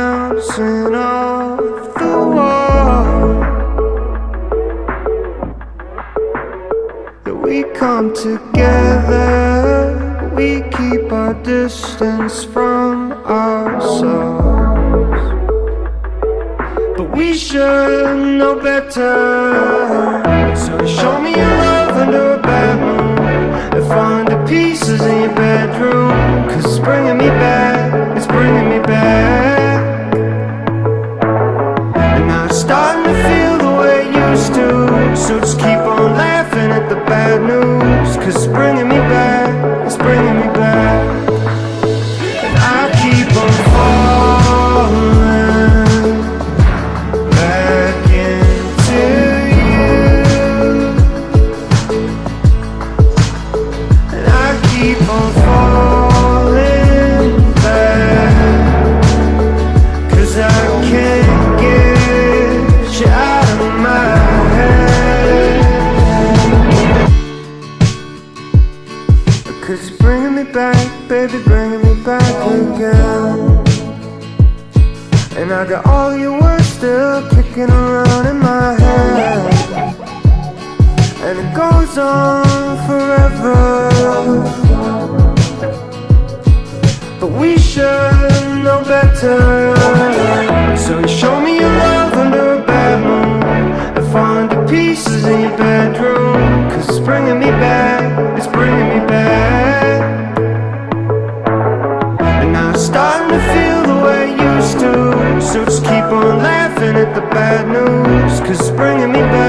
bouncing off the wall. Yeah, we come together, but we keep our distance from ourselves. But we should know better. So show me your love under a bad moon, and find the pieces in your bedroom. Cause it's bringing me back, it's bringing me back. And now it's starting to feel the way it used to. So just keep on laughing at the bad news. Cause it's bringing me back, it's bringing me back. And I keep on falling back into you. And I keep on falling back, cause I can't get you out of my head. Cause you're bringing me back, baby, bringing me back again. And I got all your words still kicking around in my head, and it goes on forever. But we should know better. So you show me your love under a bad moon, and find the pieces in your bedroom. Cause it's bringing me back, it's bringing me back. And now it's starting to feel the way it used to. So just keep on laughing at the bad news. Cause it's bringing me back.